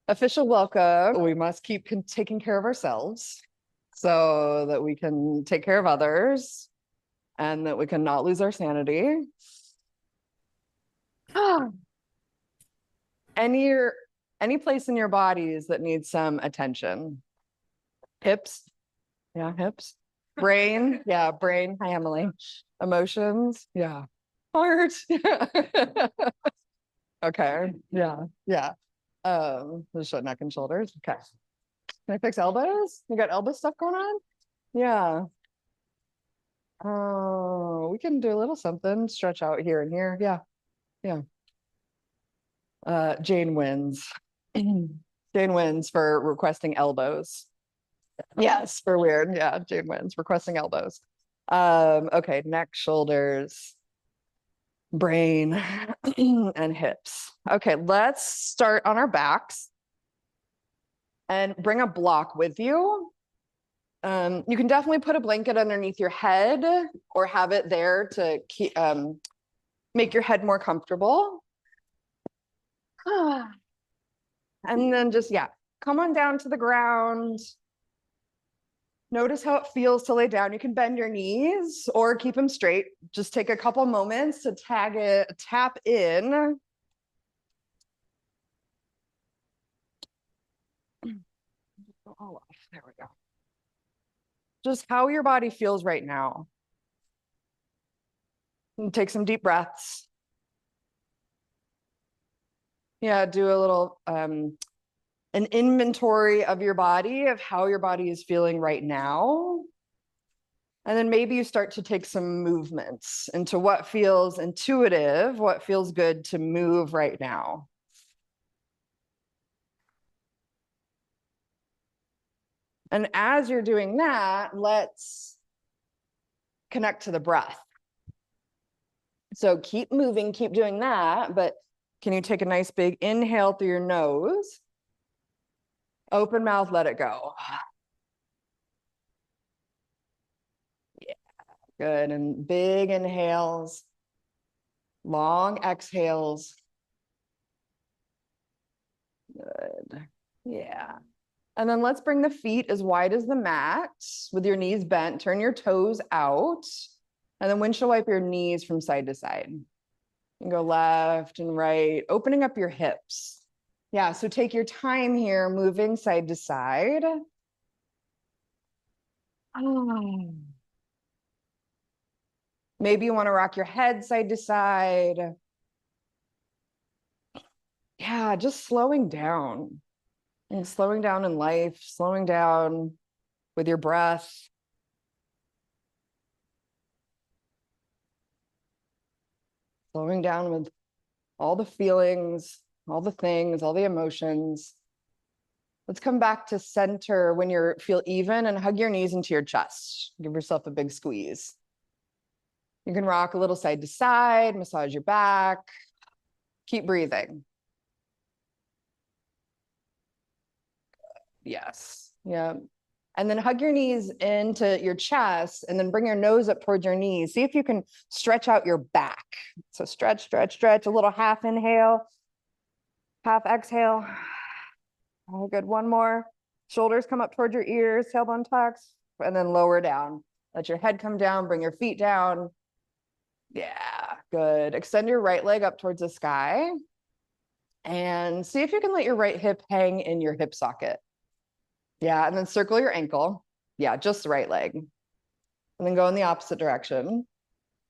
official welcome. We must keep taking care of ourselves so that we can take care of others and that we can not lose our sanity. Any place in your bodies that needs some attention? Hips? Yeah, hips. Brain? Yeah, brain. Hi, Emily. Emotions? Yeah. Heart? Okay. Yeah. Yeah. Just neck and shoulders. Okay. Can I fix elbows? You got elbow stuff going on? Yeah. Oh, we can do a little something. Stretch out here and here. Yeah. Yeah. Jane wins. Jane wins for requesting elbows. Yes, for weird. Yeah, Jane wins requesting elbows. Okay, neck, shoulders, brain, and hips. Okay, let's start on our backs and bring a block with you. You can definitely put a blanket underneath your head or have it there to keep, make your head more comfortable. And then just, yeah, come on down to the ground. Notice how it feels to lay down. You can bend your knees or keep them straight. Just take a couple moments to tap in. All off. There we go. Just how your body feels right now. And take some deep breaths. Yeah, do a little an inventory of your body, of how your body is feeling right now. And then maybe you start to take some movements into what feels intuitive, what feels good to move right now. And as you're doing that, let's connect to the breath. So keep moving, keep doing that, but can you take a nice big inhale through your nose? Open mouth, let it go. Yeah, good. And big inhales, long exhales. Good. Yeah. And then let's bring the feet as wide as the mat with your knees bent. Turn your toes out. And then windshield wipe your knees from side to side. And go left and right, opening up your hips. Yeah, so take your time here, moving side to side. Oh. Maybe you want to rock your head side to side. Yeah, just slowing down. And slowing down in life, slowing down with your breath. Slowing down with all the feelings, all the things, all the emotions. Let's come back to center when you feel even and hug your knees into your chest. Give yourself a big squeeze. You can rock a little side to side, massage your back. Keep breathing. Yes. Yeah. And then hug your knees into your chest and then bring your nose up towards your knees. See if you can stretch out your back. So stretch, stretch, stretch, a little half inhale, half exhale. Oh, good. One more. Shoulders come up towards your ears, tailbone tucks, and then lower down. Let your head come down, bring your feet down. Yeah, good. Extend your right leg up towards the sky. And see if you can let your right hip hang in your hip socket. Yeah, and then circle your ankle. Yeah, just the right leg. And then go in the opposite direction.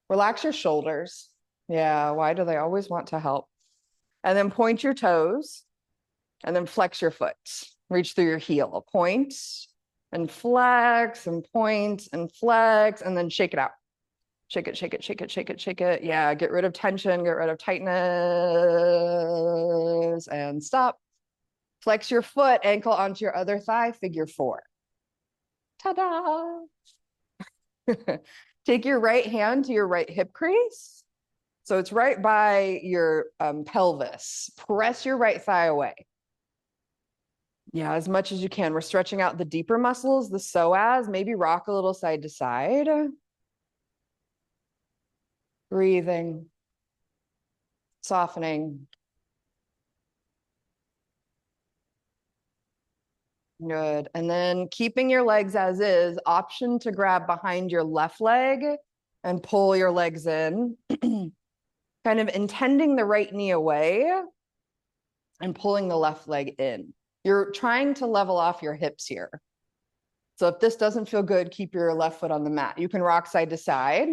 Relax your shoulders. Yeah, why do they always want to help? And then point your toes and then flex your foot. Reach through your heel. Point and flex and point and flex and then shake it out. Shake it, shake it, shake it, shake it, shake it. Yeah, get rid of tension, get rid of tightness and stop. Flex your foot, ankle onto your other thigh, figure four. Ta-da! Take your right hand to your right hip crease. So it's right by your pelvis. Press your right thigh away. Yeah, as much as you can. We're stretching out the deeper muscles, the psoas. Maybe rock a little side to side. Breathing. Softening. Good. And then keeping your legs as is, option to grab behind your left leg and pull your legs in, kind of intending the right knee away and pulling the left leg in. You're trying to level off your hips here. So if this doesn't feel good, keep your left foot on the mat. You can rock side to side.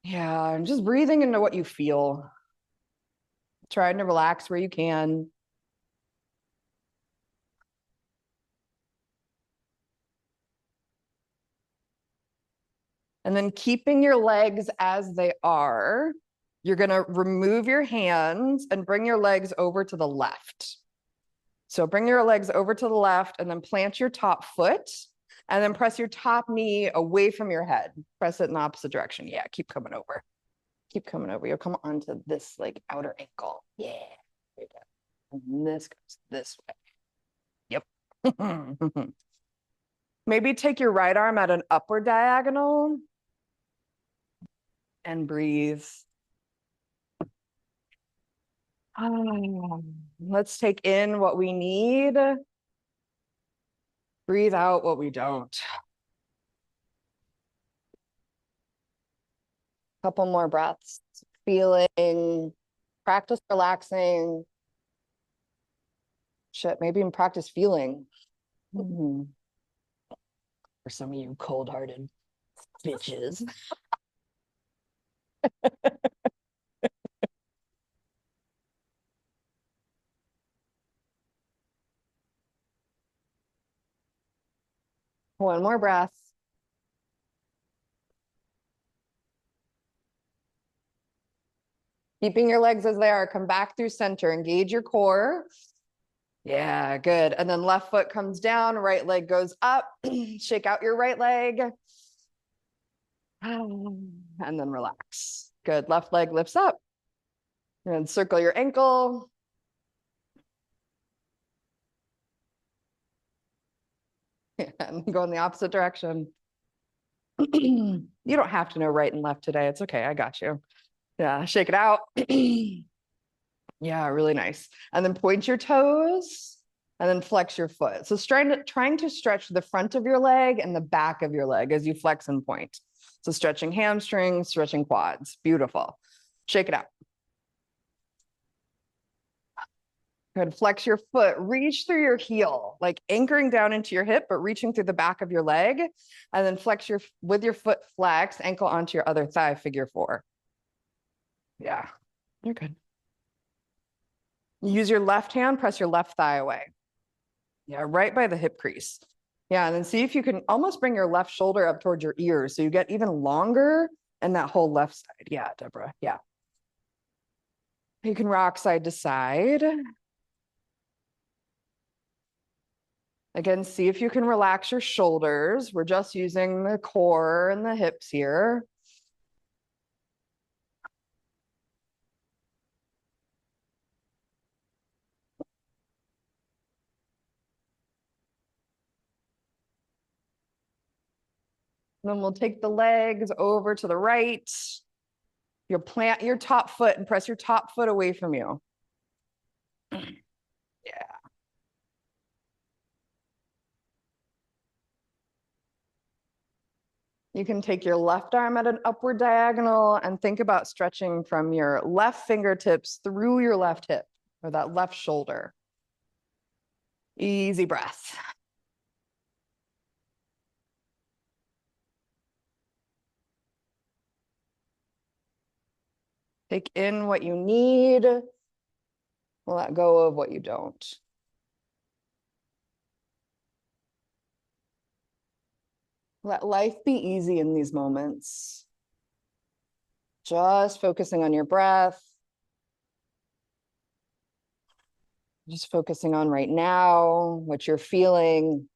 Yeah, and just breathing into what you feel. Trying to relax where you can. And then keeping your legs as they are, you're going to remove your hands and bring your legs over to the left. So bring your legs over to the left and then plant your top foot and then press your top knee away from your head. Press it in the opposite direction. Yeah, keep coming over. Keep coming over. You'll come onto this like outer ankle. Yeah. There you go. And this goes this way. Yep. Maybe take your right arm at an upward diagonal and breathe. Let's take in what we need. Breathe out what we don't. Couple more breaths. Feeling, practice relaxing. Shit, maybe even practice feeling. For some of you cold-hearted bitches. One more breath. Keeping your legs as they are. Come back through center. Engage your core. Yeah, good. And then left foot comes down, right leg goes up. Shake out your right leg. And then relax. Good. Left leg lifts up. And circle your ankle. And go in the opposite direction. You don't have to know right and left today. It's okay. I got you. Yeah, shake it out. Yeah, really nice. And then point your toes and then flex your foot. So trying to stretch the front of your leg and the back of your leg as you flex and point. So stretching hamstrings, stretching quads. Beautiful. Shake it out. Good. Flex your foot, reach through your heel, like anchoring down into your hip, but reaching through the back of your leg. And then flex with your foot flex, ankle onto your other thigh, figure 4. Yeah, you're good. Use your left hand, press your left thigh away. Yeah, right by the hip crease. Yeah, and then see if you can almost bring your left shoulder up towards your ears so you get even longer in that whole left side. Yeah, Deborah, yeah. You can rock side to side. Again, see if you can relax your shoulders. We're just using the core and the hips here. Then we'll take the legs over to the right. You'll plant your top foot and press your top foot away from you. Yeah. You can take your left arm at an upward diagonal and think about stretching from your left fingertips through your left hip or that left shoulder. Easy breath. Take in what you need. Let go of what you don't. Let life be easy in these moments. Just focusing on your breath. Just focusing on right now, what you're feeling.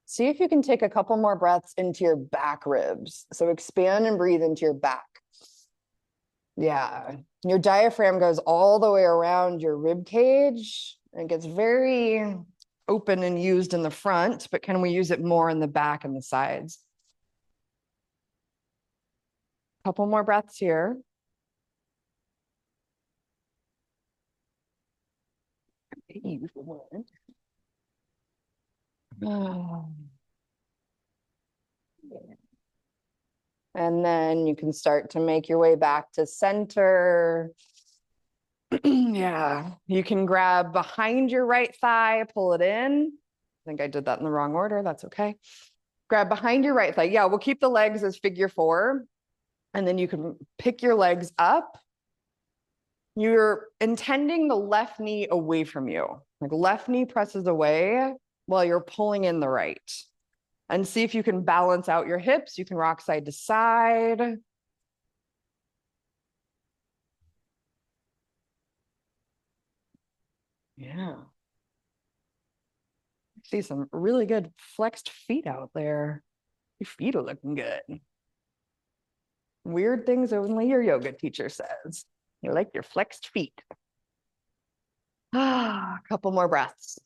See if you can take a couple more breaths into your back ribs. So expand and breathe into your back. Yeah, your diaphragm goes all the way around your rib cage. It gets very open and used in the front, but can we use it more in the back and the sides? Couple more breaths here. use one. Oh. And then you can start to make your way back to center. Yeah, you can grab behind your right thigh, pull it in. I think I did that in the wrong order. That's okay. Grab behind your right thigh. Yeah, we'll keep the legs as figure 4. And then you can pick your legs up. You're intending the left knee away from you. Like left knee presses away while you're pulling in the right. And see if you can balance out your hips. You can rock side to side. Yeah. See some really good flexed feet out there. Your feet are looking good. Weird things only your yoga teacher says. You like your flexed feet. Ah, a couple more breaths.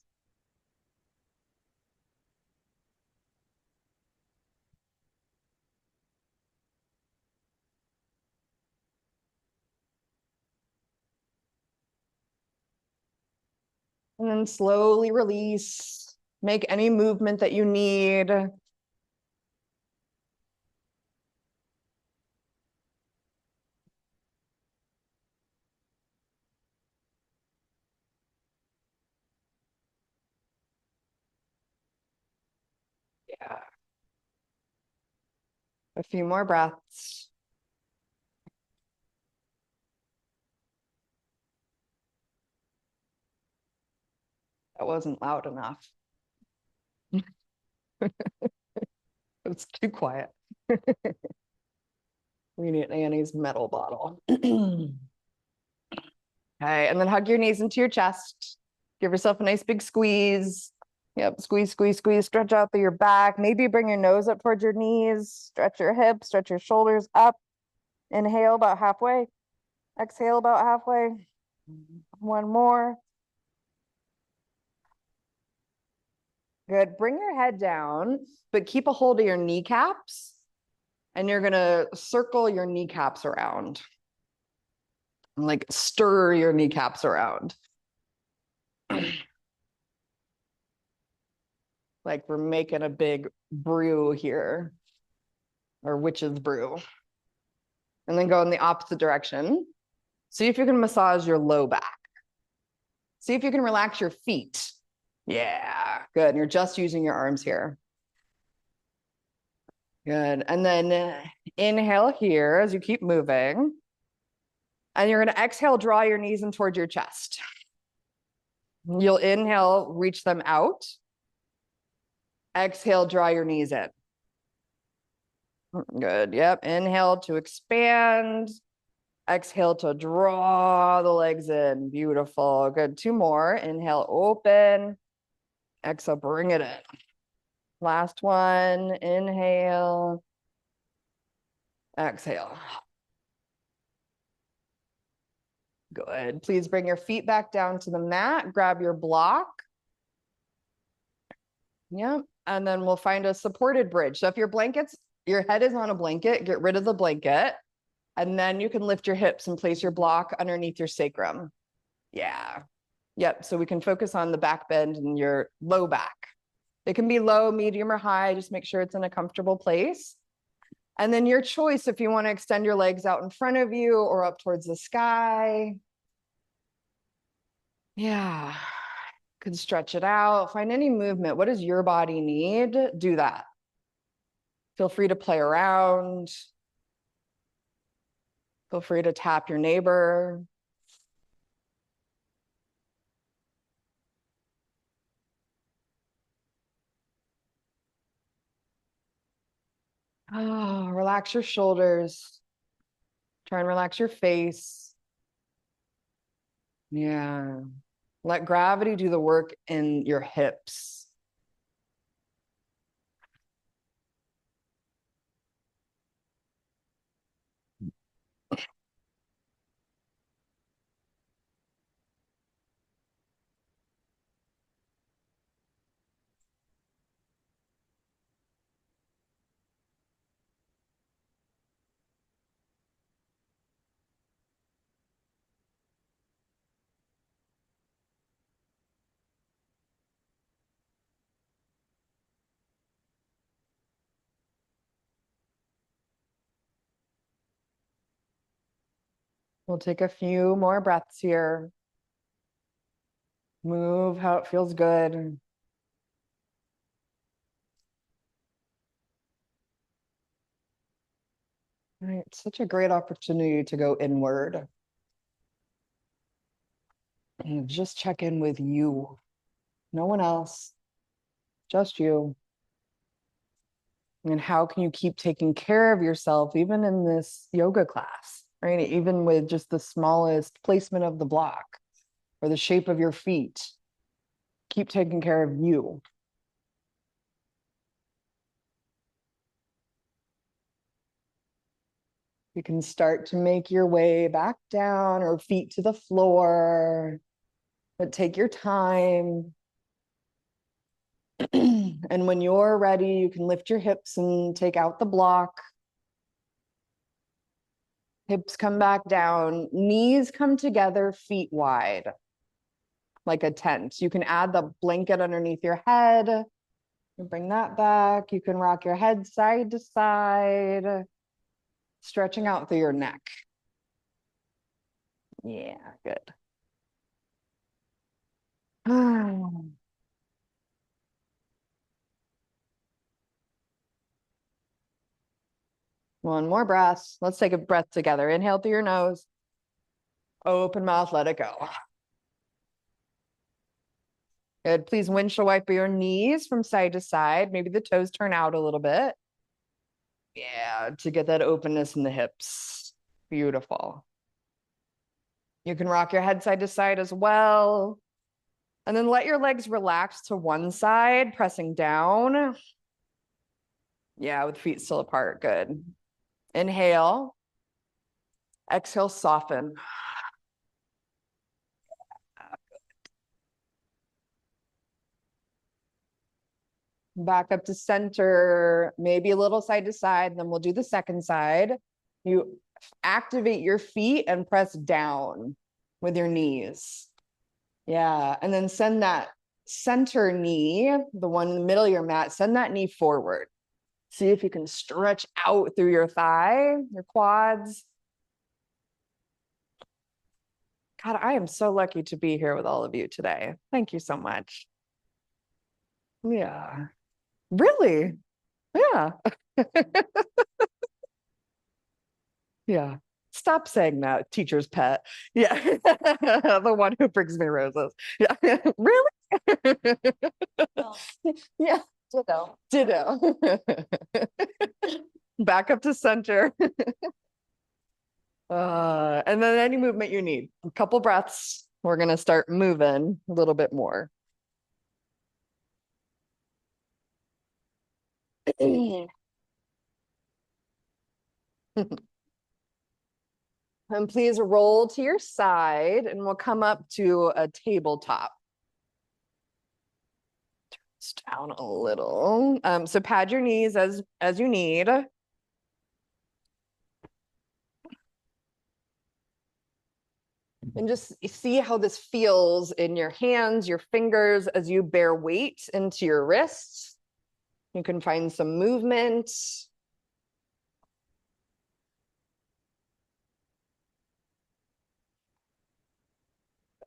And then slowly release. Make any movement that you need. Yeah. A few more breaths. That wasn't loud enough. It's too quiet. We need Annie's metal bottle. Okay, and then hug your knees into your chest. Give yourself a nice big squeeze. Yep, squeeze, squeeze, squeeze. Stretch out through your back. Maybe bring your nose up towards your knees. Stretch your hips, stretch your shoulders up. Inhale about halfway. Exhale about halfway. One more. Good. Bring your head down, but keep a hold of your kneecaps. And you're going to circle your kneecaps around. Like stir your kneecaps around. Like we're making a big brew here, or witch's brew. And then go in the opposite direction. See if you can massage your low back. See if you can relax your feet. Yeah, good. And you're just using your arms here. Good. And then inhale here as you keep moving. And you're going to exhale, draw your knees in towards your chest. You'll inhale, reach them out. Exhale, draw your knees in. Good. Yep. Inhale to expand. Exhale to draw the legs in. Beautiful. Good. 2 more. Inhale, open. Exhale, bring it in. Last one. Inhale. Exhale. Good. Please bring your feet back down to the mat. Grab your block. Yep. And then we'll find a supported bridge. So if your head is on a blanket, get rid of the blanket. And then you can lift your hips and place your block underneath your sacrum. Yeah. Yep. So we can focus on the back bend and your low back. It can be low, medium, or high. Just make sure it's in a comfortable place. And then your choice if you want to extend your legs out in front of you or up towards the sky. Yeah. Could stretch it out. Find any movement. What does your body need? Do that. Feel free to play around. Feel free to tap your neighbor. Oh, relax your shoulders. Try and relax your face. Yeah. Let gravity do the work in your hips. We'll take a few more breaths here. Move how it feels good. All right, such a great opportunity to go inward. And just check in with you. No one else, just you. And how can you keep taking care of yourself even in this yoga class, right? Even with just the smallest placement of the block or the shape of your feet. Keep taking care of you. You can start to make your way back down or feet to the floor, but take your time. And when you're ready, you can lift your hips and take out the block. Hips come back down, knees come together, feet wide, like a tent. You can add the blanket underneath your head. You bring that back. You can rock your head side to side, stretching out through your neck. Yeah, good. One more breath. Let's take a breath together. Inhale through your nose. Open mouth, let it go. Good. Please windshield wipe your knees from side to side. Maybe the toes turn out a little bit. Yeah, to get that openness in the hips. Beautiful. You can rock your head side to side as well. And then let your legs relax to one side, pressing down. Yeah, with feet still apart. Good. Inhale. Exhale, soften. Back up to center, maybe a little side to side, then we'll do the second side. You activate your feet and press down with your knees. Yeah, and then send that center knee, the one in the middle of your mat, send that knee forward. See if you can stretch out through your thigh, your quads. God, I am so lucky to be here with all of you today. Thank you so much. Yeah. Really? Yeah. Yeah. Stop saying that, teacher's pet. Yeah. The one who brings me roses. Yeah. Really? Yeah. Ditto. Ditto. Back up to center. And then any movement you need. A couple breaths. We're going to start moving a little bit more. And please roll to your side and we'll come up to a tabletop. Turn this down a little. So pad your knees as you need. And just see how this feels in your hands, your fingers, as you bear weight into your wrists. You can find some movement.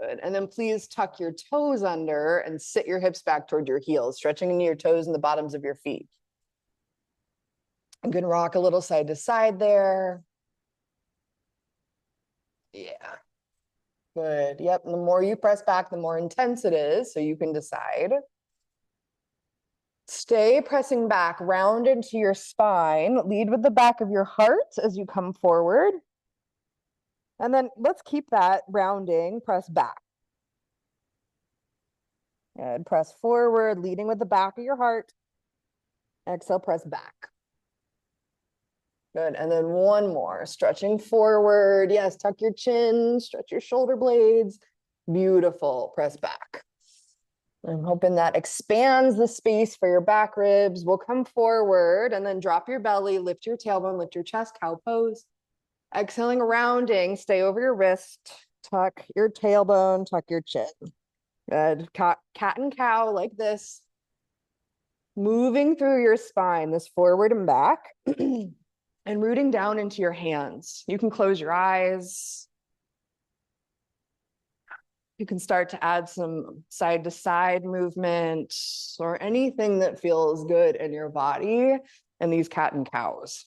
Good. And then please tuck your toes under and sit your hips back toward your heels, stretching into your toes and the bottoms of your feet. You can rock a little side to side there. Yeah. Good. Yep. And the more you press back, the more intense it is. So you can decide. Stay pressing back, round into your spine. Lead with the back of your heart as you come forward. And then let's keep that rounding, press back. And press forward, leading with the back of your heart. Exhale, press back. Good. And then one more, stretching forward. Yes, tuck your chin, stretch your shoulder blades. Beautiful. Press back. I'm hoping that expands the space for your back ribs. We'll come forward and then drop your belly, lift your tailbone, lift your chest, cow pose. Exhaling, rounding, stay over your wrist, tuck your tailbone, tuck your chin. Good. Cat and cow like this. Moving through your spine, this forward and back. And rooting down into your hands. You can close your eyes. you can start to add some side to side movement or anything that feels good in your body in these cat and cows.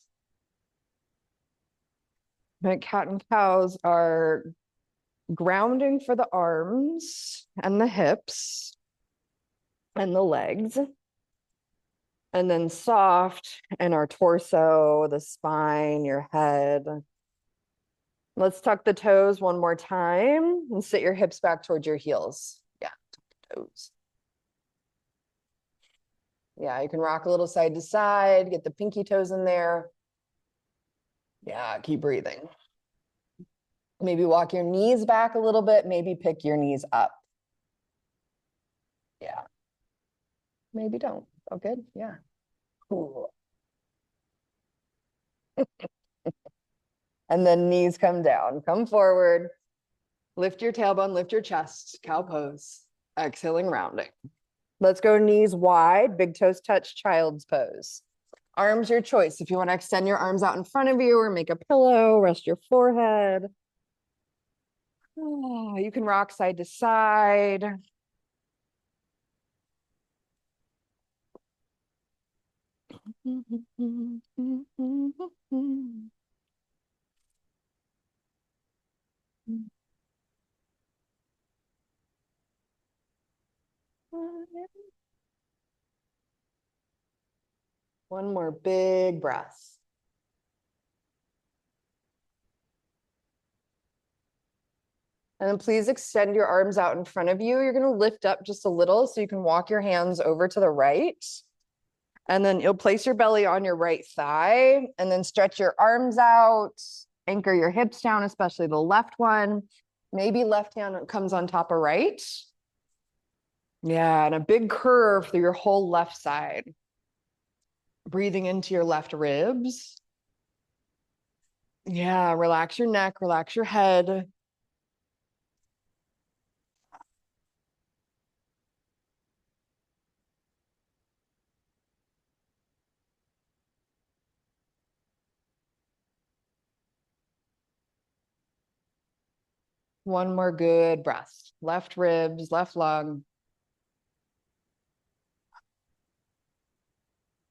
And cat and cows are grounding for the arms and the hips and the legs, and then soft in our torso, the spine, your head. Let's tuck the toes one more time and sit your hips back towards your heels. Yeah, tuck the toes. Yeah, you can rock a little side to side, get the pinky toes in there. Yeah, keep breathing. Maybe walk your knees back a little bit, maybe pick your knees up. Yeah. Maybe don't. Oh, good. Yeah. Cool. And then knees come down, come forward, lift your tailbone, lift your chest, cow pose, exhaling, rounding. Let's go knees wide, big toes touch, child's pose. Arms your choice. If you want to extend your arms out in front of you or make a pillow, rest your forehead. Oh, you can rock side to side. One more big breath. And then please extend your arms out in front of you. You're going to lift up just a little so you can walk your hands over to the right. And then you'll place your belly on your right thigh and then stretch your arms out, anchor your hips down, especially the left one. Maybe left hand comes on top of right. Yeah, and a big curve through your whole left side. Breathing into your left ribs. Yeah, relax your neck, relax your head. One more good breath. Left ribs, left lung.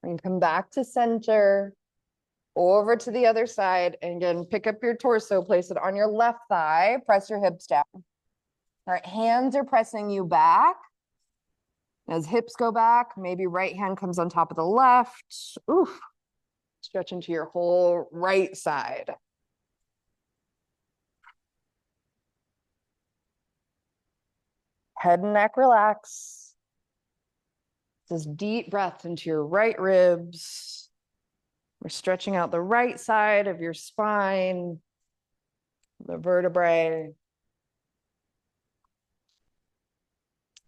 And come back to center, over to the other side, and again, pick up your torso, place it on your left thigh, press your hips down. All right, hands are pressing you back. As hips go back, maybe right hand comes on top of the left. Oof, stretch into your whole right side. Head and neck relax. Just deep breath into your right ribs. We're stretching out the right side of your spine, the vertebrae.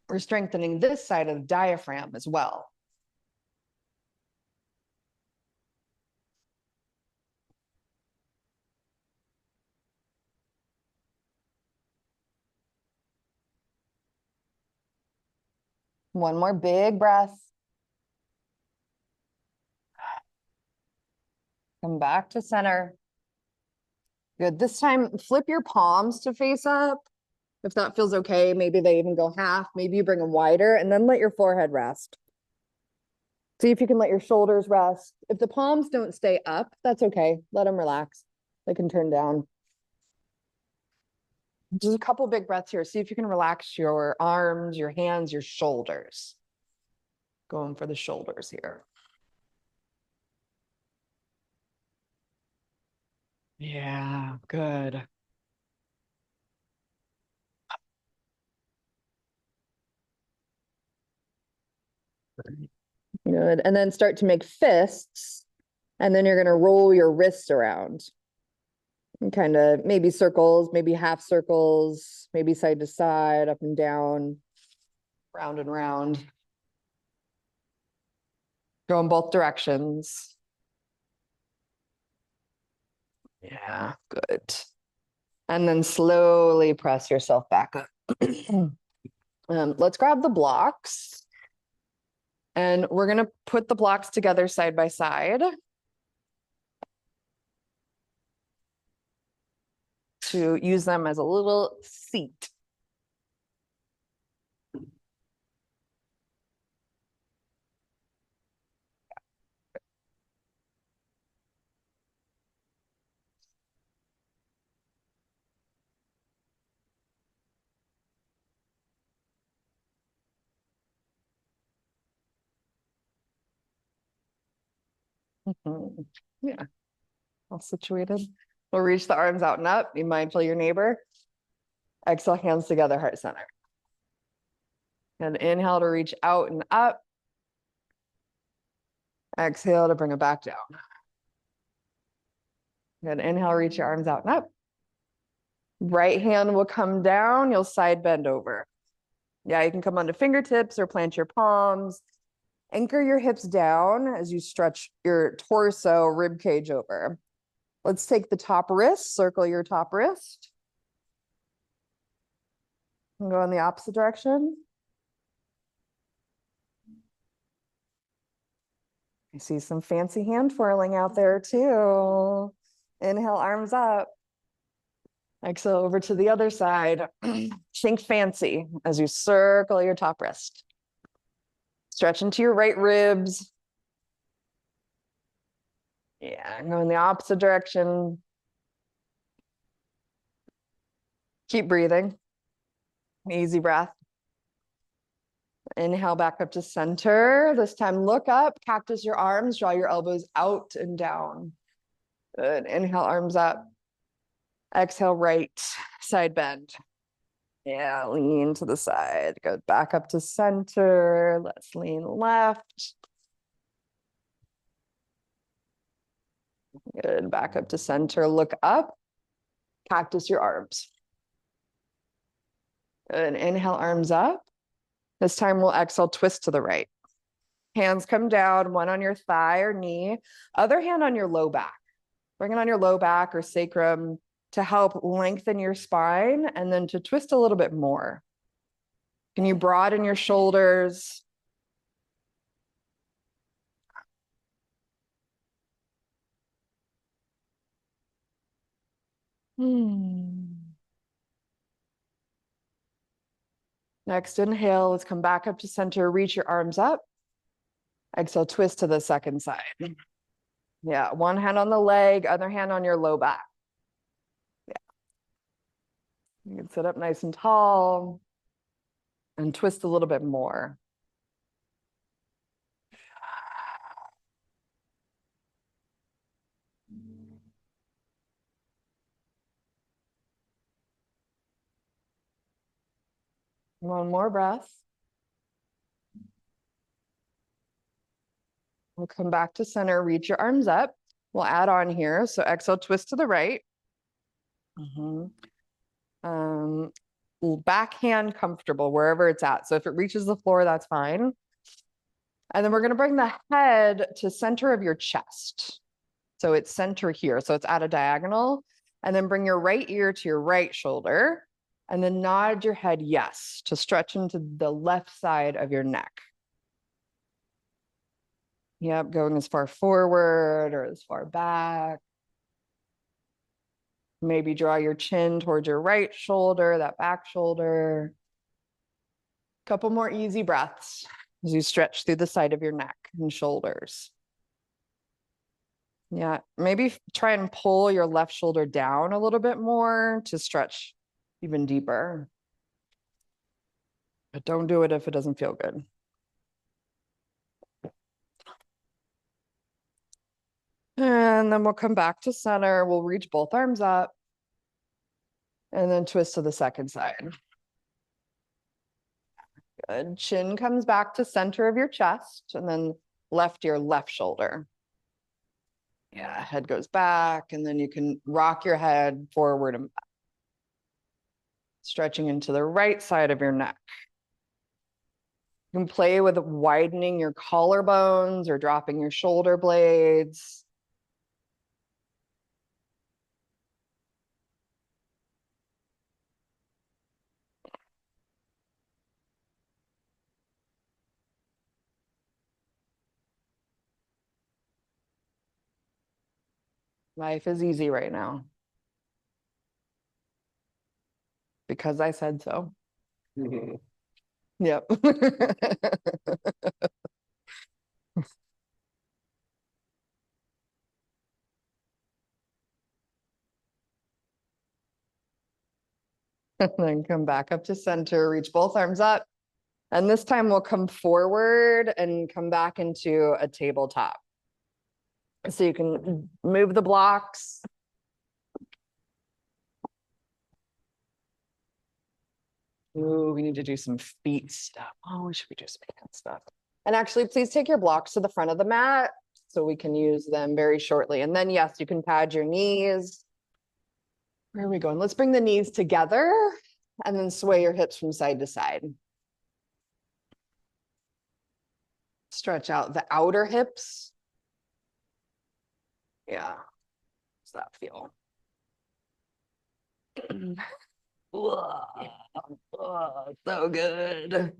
We're strengthening this side of the diaphragm as well. One more big breath. Come back to center. Good. This time, flip your palms to face up. If that feels okay, maybe they even go half. Maybe you bring them wider and then let your forehead rest. See if you can let your shoulders rest. If the palms don't stay up, that's okay. Let them relax. They can turn down. Just a couple big breaths here. See if you can relax your arms, your hands, your shoulders. Going for the shoulders here. Yeah, good. Good. And then start to make fists. And then you're going to roll your wrists around. And kind of maybe circles, maybe half circles, maybe side to side, up and down, round and round. Go in both directions. Yeah, good. And then slowly press yourself back up. Let's grab the blocks. And we're going to put the blocks together side by side to use them as a little seat. Mhm. Yeah, all situated. We'll reach the arms out and up. Be mindful of your neighbor. Exhale, hands together, heart center. And inhale to reach out and up. Exhale to bring it back down. Good. Inhale, reach your arms out and up. Right hand will come down. You'll side bend over. Yeah, you can come onto fingertips or plant your palms. Anchor your hips down as you stretch your torso, rib cage over. Let's take the top wrist, circle your top wrist. And go in the opposite direction. I see some fancy hand twirling out there too. Inhale, arms up. Exhale over to the other side. Think fancy as you circle your top wrist. Stretch into your right ribs. Yeah, go in the opposite direction. Keep breathing. Easy breath. Inhale back up to center. This time look up, cactus your arms, draw your elbows out and down. Good. Inhale, arms up. Exhale, right side bend. Yeah, lean to the side. Go back up to center. Let's lean left. Good. Back up to center. Look up. Cactus your arms. Good. Inhale, arms up. This time we'll exhale, twist to the right. Hands come down, one on your thigh or knee, other hand on your low back. Bring it on your low back or sacrum to help lengthen your spine and then to twist a little bit more. Can you broaden your shoulders? Next inhale, let's come back up to center, reach your arms up. Exhale, twist to the second side. Yeah, one hand on the leg, other hand on your low back. Yeah. You can sit up nice and tall and twist a little bit more. One more breath. We'll come back to center, reach your arms up. We'll add on here. So exhale, twist to the right. Backhand comfortable wherever it's at. So if it reaches the floor, that's fine. And then we're going to bring the head to center of your chest. So it's center here. So it's at a diagonal. And then bring your right ear to your right shoulder. And then nod your head yes to stretch into the left side of your neck. Yep, going as far forward or as far back. Maybe draw your chin towards your right shoulder, that back shoulder. Couple more easy breaths as you stretch through the side of your neck and shoulders. Yeah, maybe try and pull your left shoulder down a little bit more to stretch even deeper. But don't do it if it doesn't feel good. And then we'll come back to center. We'll reach both arms up and then twist to the second side. Good. Chin comes back to center of your chest and then left your left shoulder. Yeah, head goes back and then you can rock your head forward and back. Stretching into the right side of your neck. You can play with widening your collarbones or dropping your shoulder blades. Life is easy right now. Because I said so. Yep. And then come back up to center, reach both arms up. And this time we'll come forward and come back into a tabletop. So you can move the blocks. Ooh, we need to do some feet stuff. Oh, we should be doing some hand stuff. And actually, please take your blocks to the front of the mat so we can use them very shortly. And then, yes, you can pad your knees. Where are we going? Let's bring the knees together and then sway your hips from side to side. Stretch out the outer hips. Yeah. How's that feel? So good.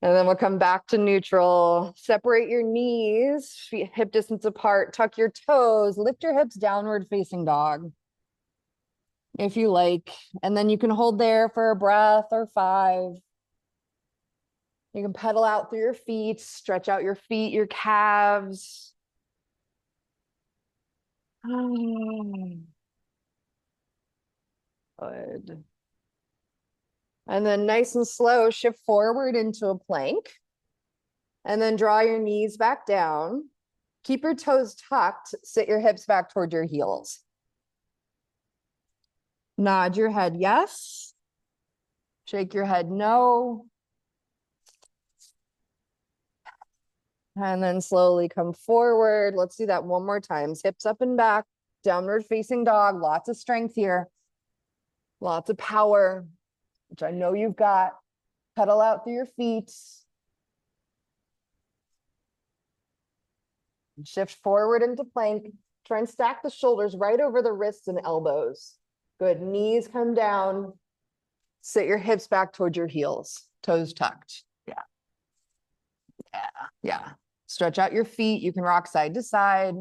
And then we'll come back to neutral. Separate your knees, feet hip distance apart, tuck your toes, lift your hips, downward facing dog, if you like. And then you can hold there for a breath or 5. You can pedal out through your feet, stretch out your feet, your calves. Good. And then nice and slow, shift forward into a plank. And then draw your knees back down. Keep your toes tucked, sit your hips back toward your heels. Nod your head yes. Shake your head no. And then slowly come forward. Let's do that one more time. Hips up and back, downward facing dog. Lots of strength here. Lots of power, which I know you've got. Pedal out through your feet. Shift forward into plank. Try and stack the shoulders right over the wrists and elbows. Good. Knees come down. Sit your hips back towards your heels. Toes tucked. Yeah. Yeah. Yeah. Stretch out your feet. You can rock side to side.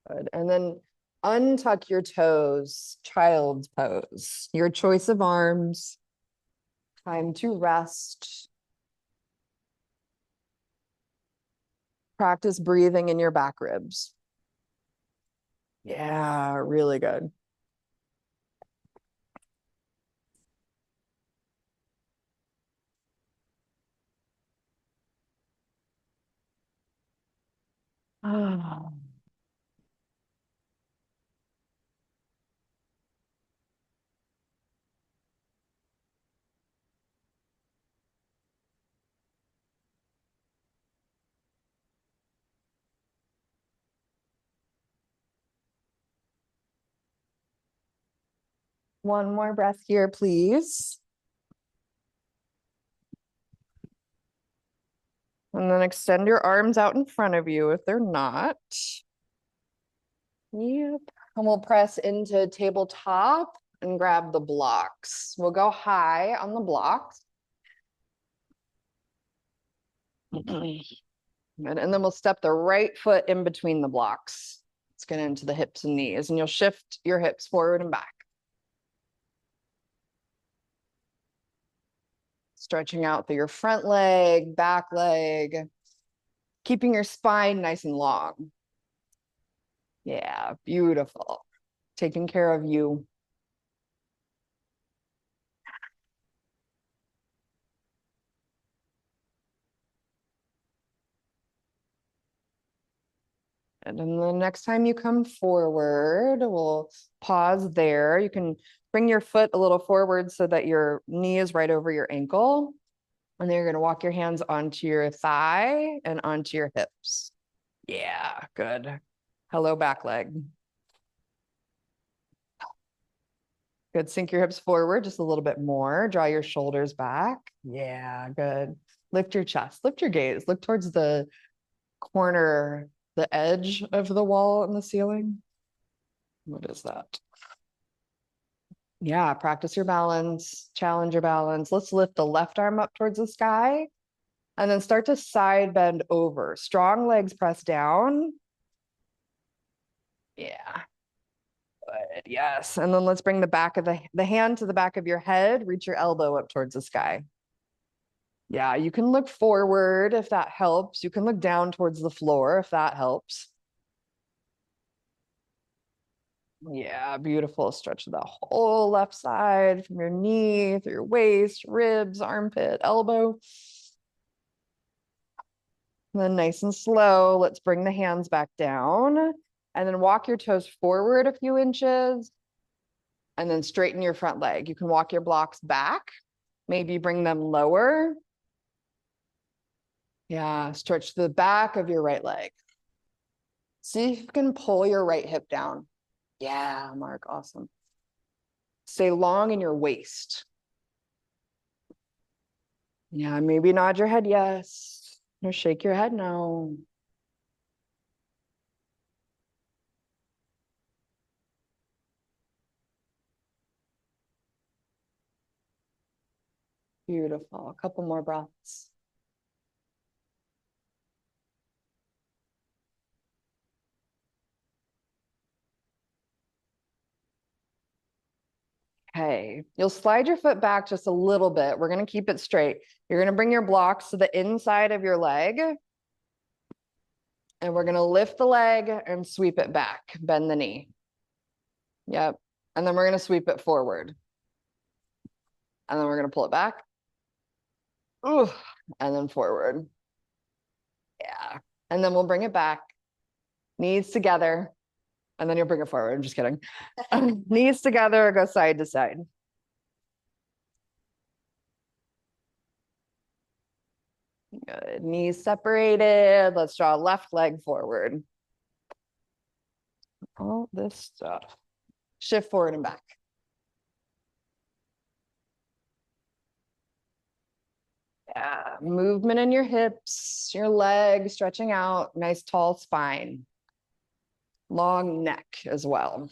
Good. And then untuck your toes, child's pose. Your choice of arms. Time to rest. Practice breathing in your back ribs. Yeah, really good. Oh. One more breath here, please. And then extend your arms out in front of you if they're not. Yep. And we'll press into tabletop and grab the blocks. We'll go high on the blocks. Good. And then we'll step the right foot in between the blocks. Let's get into the hips and knees, and you'll shift your hips forward and back. Stretching out through your front leg, back leg, keeping your spine nice and long. Yeah, beautiful. Taking care of you. And then the next time you come forward, we'll pause there. You can bring your foot a little forward so that your knee is right over your ankle. And then you're going to walk your hands onto your thigh and onto your hips. Yeah, good. Hello, back leg. Good. Sink your hips forward just a little bit more. Draw your shoulders back. Yeah, good. Lift your chest. Lift your gaze. Look towards the corner, the edge of the wall and the ceiling. What is that? Yeah, practice your balance, challenge your balance. Let's lift the left arm up towards the sky and then start to side bend over. Strong legs press down. Yeah. Good. Yes. And then let's bring the back of the hand to the back of your head. Reach your elbow up towards the sky. Yeah, you can look forward if that helps. You can look down towards the floor if that helps. Yeah, beautiful. Stretch the whole left side from your knee through your waist, ribs, armpit, elbow. And then nice and slow, let's bring the hands back down and then walk your toes forward a few inches and then straighten your front leg. You can walk your blocks back, maybe bring them lower. Yeah, stretch the back of your right leg. See if you can pull your right hip down. Yeah, Mark, awesome. Stay long in your waist. Yeah, maybe nod your head yes, or shake your head no. Beautiful. A couple more breaths. Okay, you'll slide your foot back just a little bit. We're going to keep it straight. You're going to bring your blocks to the inside of your leg. And we're going to lift the leg and sweep it back. Bend the knee. Yep. And then we're going to sweep it forward. And then we're going to pull it back. Ooh, and then forward. Yeah. And then we'll bring it back. Knees together. And then you'll bring it forward. I'm just kidding. Knees together, go side to side. Good. Knees separated. Let's draw left leg forward. All this stuff. Shift forward and back. Yeah, movement in your hips, your legs stretching out, nice tall spine. Long neck as well.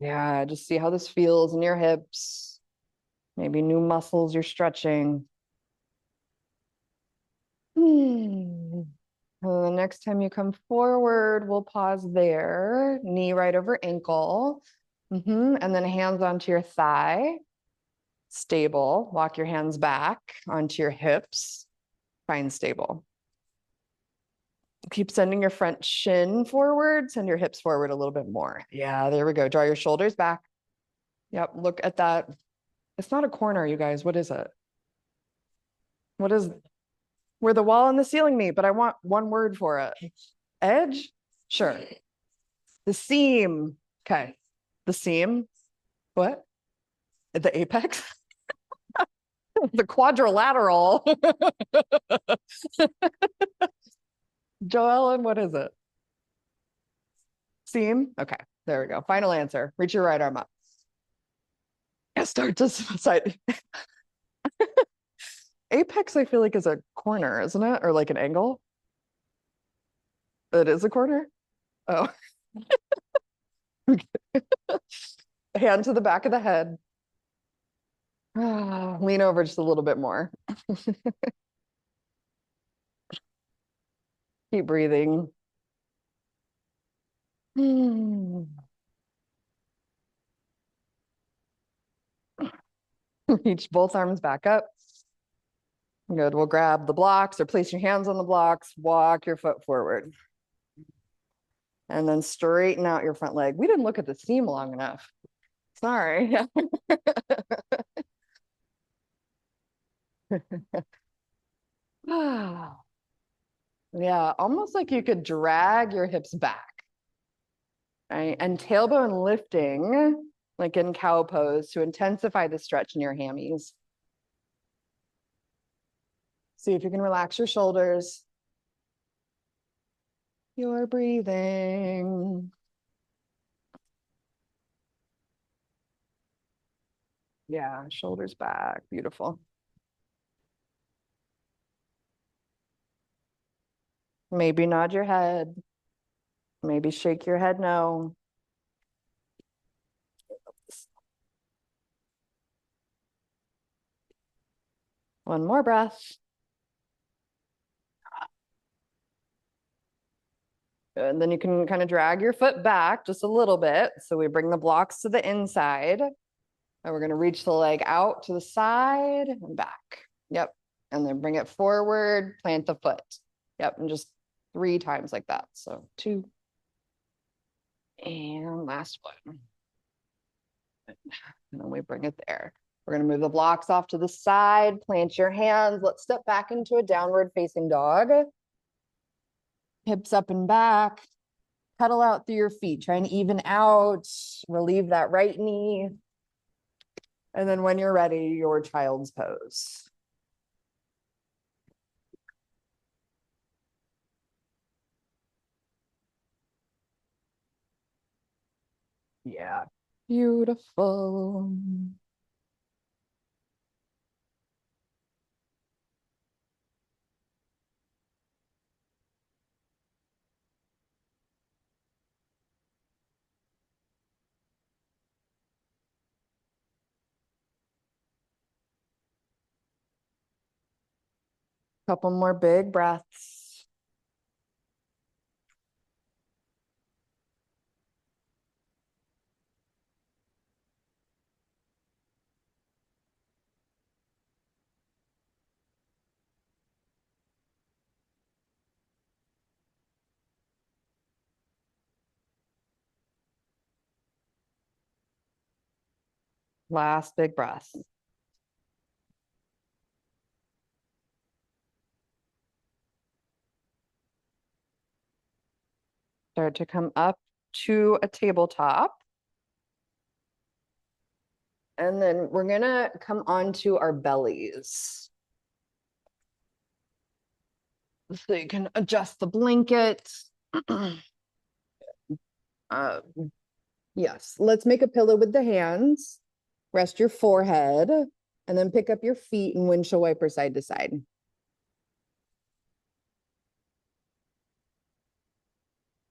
Yeah, just see how this feels in your hips. Maybe new muscles you're stretching. And the next time you come forward, we'll pause there. Knee right over ankle. And then hands onto your thigh. Stable. Walk your hands back onto your hips. Find stable. Keep sending your front shin forward. Send your hips forward a little bit more. Yeah, there we go. Draw your shoulders back. Yep, look at that. It's not a corner, you guys. What is it? What is where the wall and the ceiling meet? But I want one word for it. Edge? Sure. The seam. Okay. The seam. What? The apex? The quadrilateral. Joellen, what is it? Seam? Okay, there we go. Final answer. Reach your right arm up. And start to side. Apex, I feel like, is a corner, isn't it? Or like an angle? It is a corner? Oh. Hand to the back of the head. Lean over just a little bit more. Keep breathing. Reach both arms back up. Good. We'll grab the blocks or place your hands on the blocks. Walk your foot forward. And then straighten out your front leg. We didn't look at the seam long enough. Sorry. Yeah, almost like you could drag your hips back. Right? And tailbone lifting, like in cow pose, to intensify the stretch in your hammies. See if you can relax your shoulders. You're breathing. Yeah, shoulders back. Beautiful. Maybe nod your head. Maybe shake your head no. One more breath. And then you can kind of drag your foot back just a little bit. So we bring the blocks to the inside. And we're going to reach the leg out to the side and back. Yep. And then bring it forward, plant the foot. Yep. And just 3 times like that. So 2. And last one. And then we bring it there. We're going to move the blocks off to the side, plant your hands. Let's step back into a downward facing dog. Hips up and back. Pedal out through your feet. Try and even out. Relieve that right knee. And then when you're ready, your child's pose. Yeah, beautiful. Couple more big breaths. Last big breath. Start to come up to a tabletop. And then we're gonna come onto our bellies. So you can adjust the blanket. Yes, let's make a pillow with the hands. Rest your forehead, and then pick up your feet and windshield wiper side to side.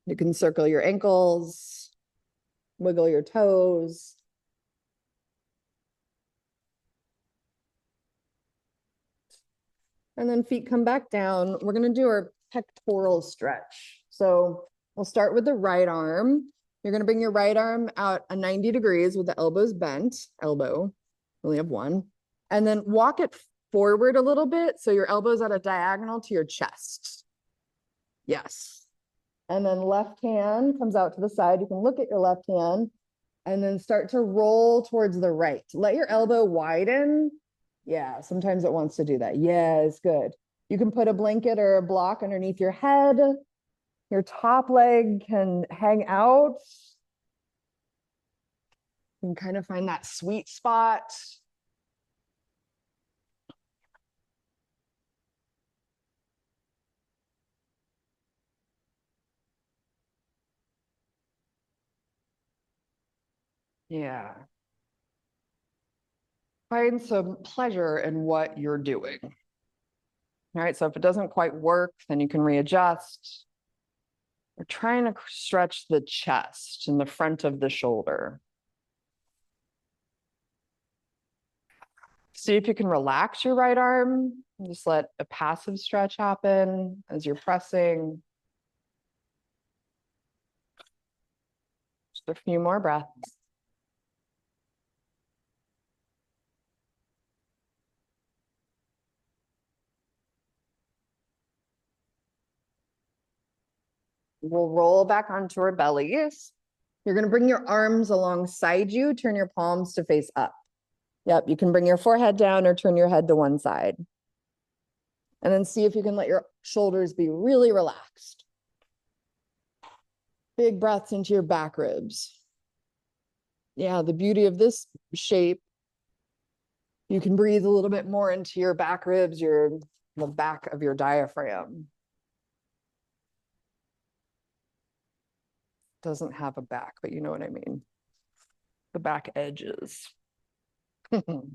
You can circle your ankles, wiggle your toes. And then feet come back down. We're going to do our pectoral stretch. So we'll start with the right arm. You're going to bring your right arm out a 90 degrees with the elbows bent, elbow, we only have one. And then walk it forward a little bit so your elbow's at a diagonal to your chest. Yes. And then left hand comes out to the side. You can look at your left hand and then start to roll towards the right. Let your elbow widen. Yeah, sometimes it wants to do that. Yes, good. You can put a blanket or a block underneath your head. Your top leg can hang out. You can kind of find that sweet spot. Yeah. Find some pleasure in what you're doing. All right, so if it doesn't quite work, then you can readjust. We're trying to stretch the chest and the front of the shoulder. See if you can relax your right arm. Just let a passive stretch happen as you're pressing. Just a few more breaths. We'll roll back onto our bellies. You're going to bring your arms alongside you, turn your palms to face up. Yep, you can bring your forehead down or turn your head to one side. And then see if you can let your shoulders be really relaxed. Big breaths into your back ribs. Yeah, the beauty of this shape, you can breathe a little bit more into your back ribs, the back of your diaphragm. Doesn't have a back, but you know what I mean. The back edges. Good.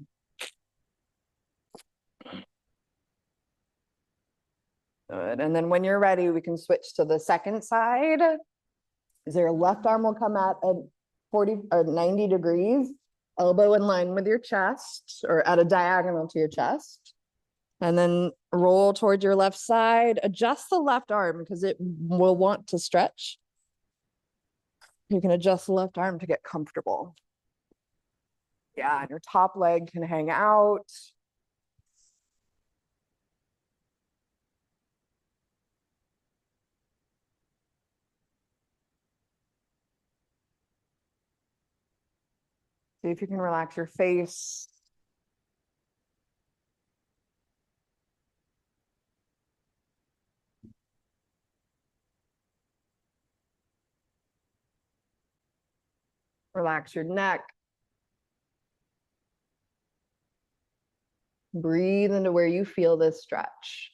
And then when you're ready, we can switch to the second side. Your left arm will come at a 40 or 90 degrees, elbow in line with your chest or at a diagonal to your chest. And then roll towards your left side. Adjust the left arm because it will want to stretch. You can adjust the left arm to get comfortable. Yeah, and your top leg can hang out. See if you can relax your face. Relax your neck. Breathe into where you feel this stretch.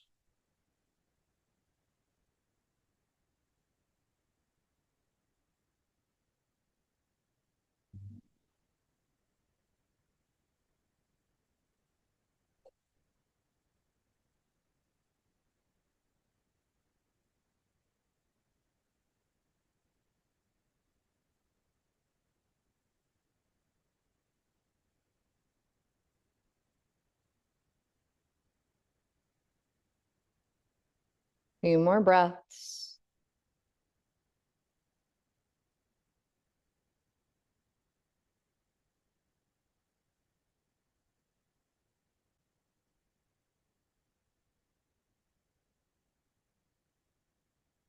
Few more breaths.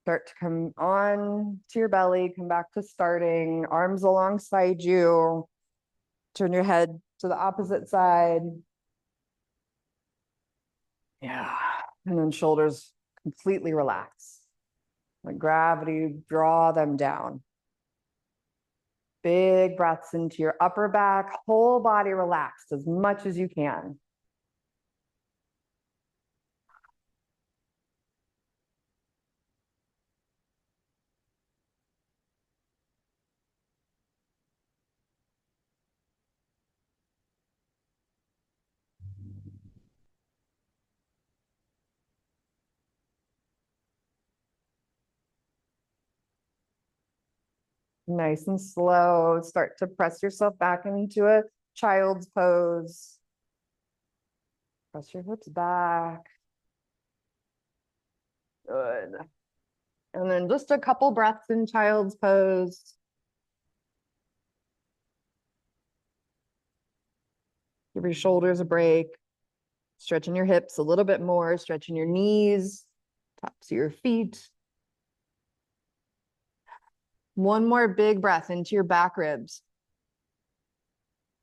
Start to come on to your belly, come back to starting, arms alongside you. Turn your head to the opposite side. Yeah. And then shoulders completely relax. Let gravity draw them down. Big breaths into your upper back, whole body relaxed as much as you can. Nice and slow. Start to press yourself back into a child's pose. Press your hips back. Good. And then just a couple breaths in child's pose. Give your shoulders a break. Stretching your hips a little bit more, stretching your knees, tops of your feet. One more big breath into your back ribs.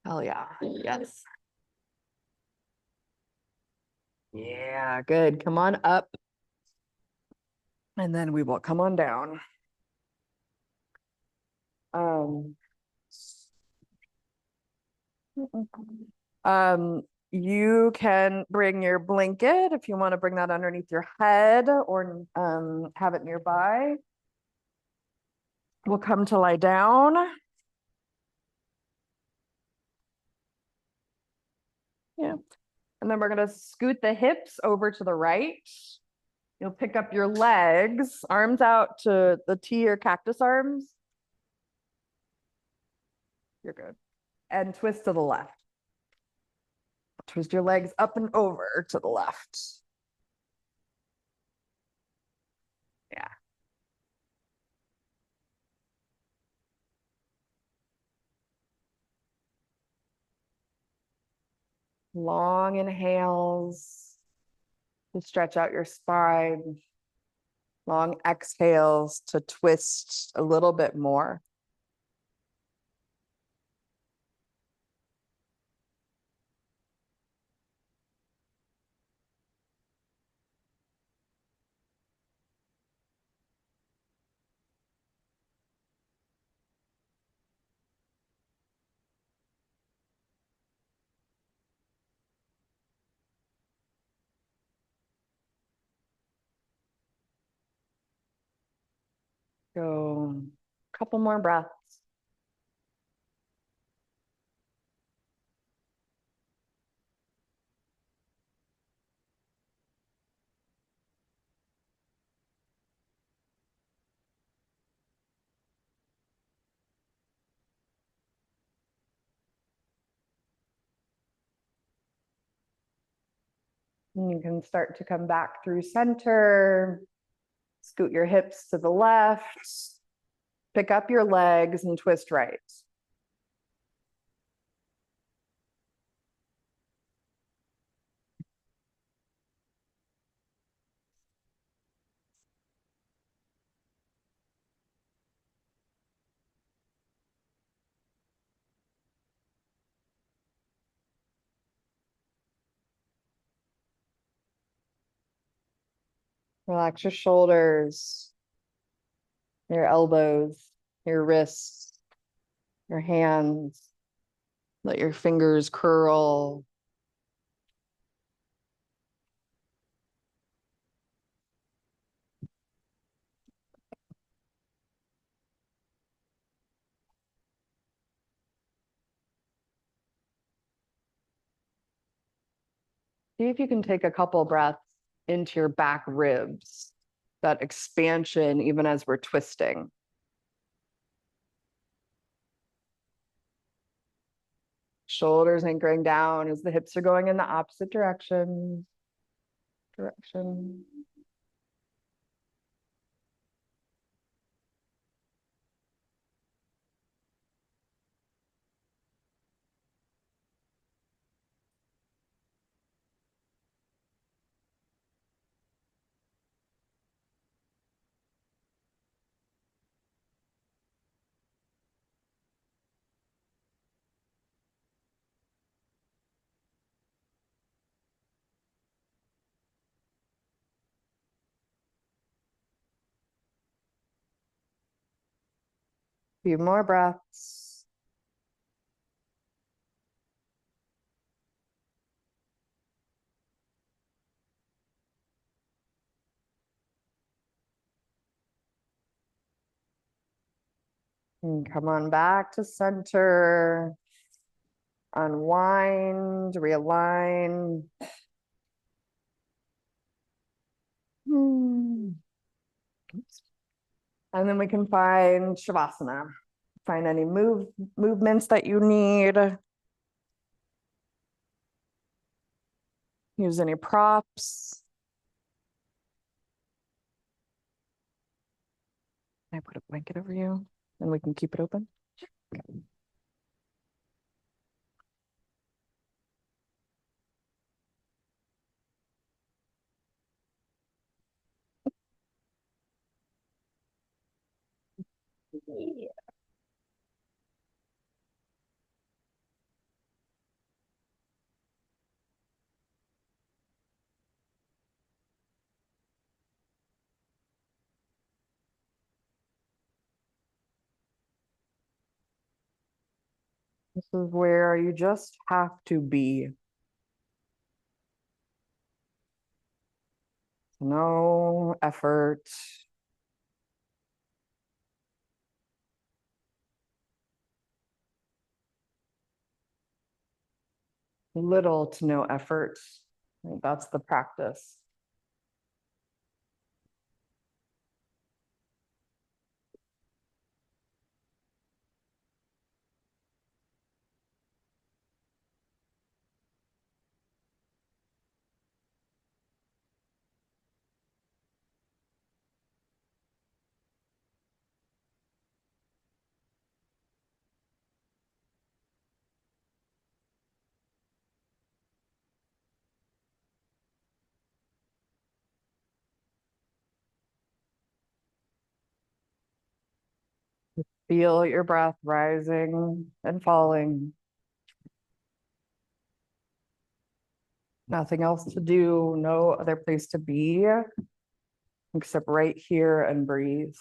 Hell yeah. Yes. Yeah, good. Come on up. And then we will come on down. Um, you can bring your blanket if you want to bring that underneath your head or have it nearby. We'll come to lie down. Yeah. And then we're going to scoot the hips over to the right. You'll pick up your legs, arms out to the T or cactus arms. You're good. And twist to the left. Twist your legs up and over to the left. Yeah. Long inhales to stretch out your spine. Long exhales to twist a little bit more. Go a couple more breaths. And you can start to come back through center. Scoot your hips to the left. Pick up your legs and twist right. Relax your shoulders, your elbows, your wrists, your hands. Let your fingers curl. See if you can take a couple breaths into your back ribs, that expansion, even as we're twisting. Shoulders anchoring down as the hips are going in the opposite direction. Few more breaths. And come on back to center. Unwind, realign. Oops. And then we can find Shavasana. Find any movements that you need. Use any props. Can I put a blanket over you and we can keep it open? Okay. Yeah. This is where you just have to be. No effort. Little to no effort. That's the practice. Feel your breath rising and falling. Nothing else to do, no other place to be except right here and breathe.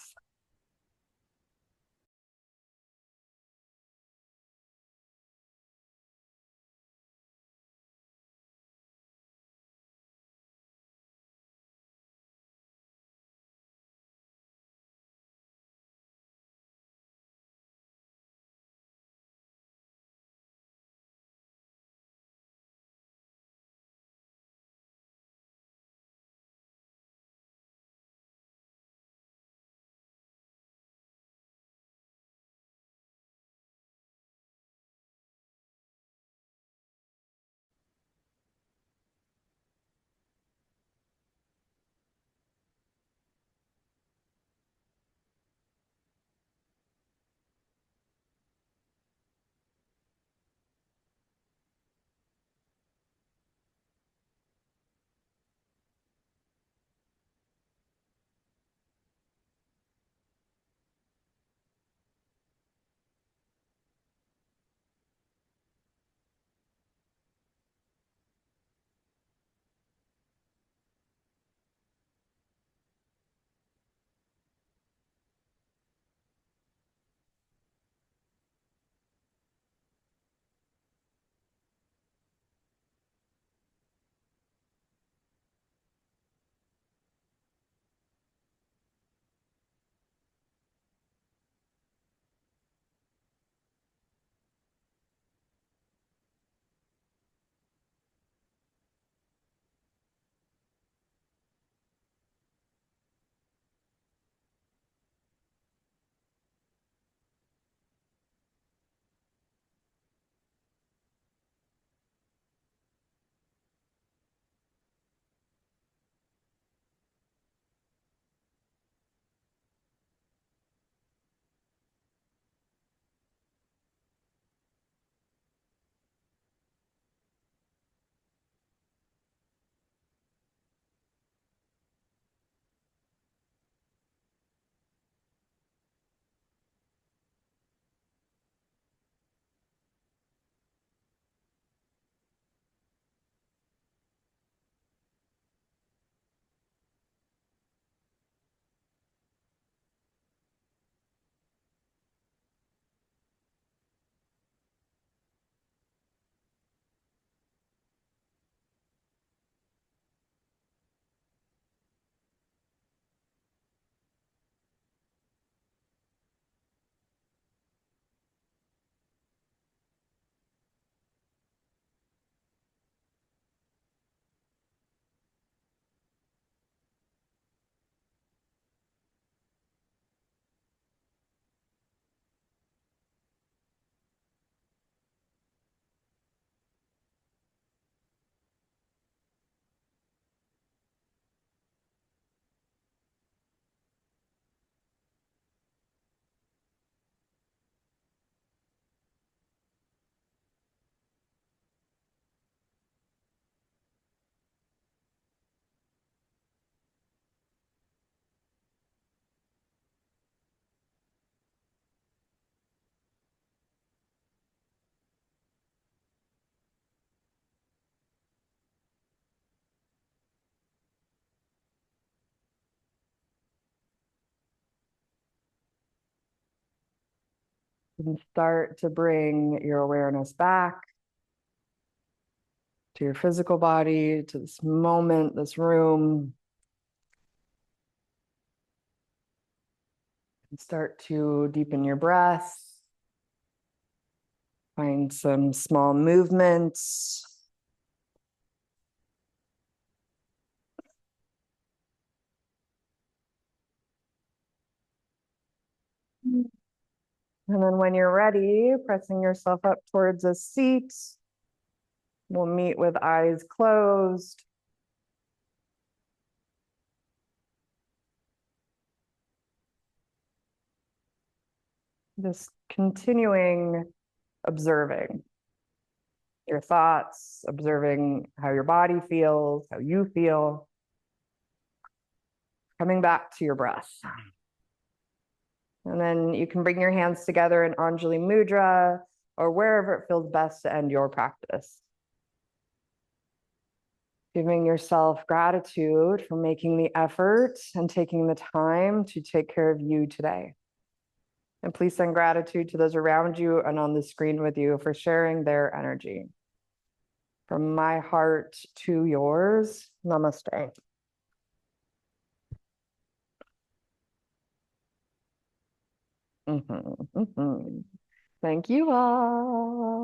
And start to bring your awareness back to your physical body, to this moment, this room. And start to deepen your breath. Find some small movements. And then when you're ready, pressing yourself up towards a seat, we'll meet with eyes closed. Just continuing observing your thoughts, observing how your body feels, how you feel. Coming back to your breath. And then you can bring your hands together in Anjali Mudra or wherever it feels best to end your practice. Giving yourself gratitude for making the effort and taking the time to take care of you today. And please send gratitude to those around you and on the screen with you for sharing their energy. From my heart to yours, namaste. Thank you all.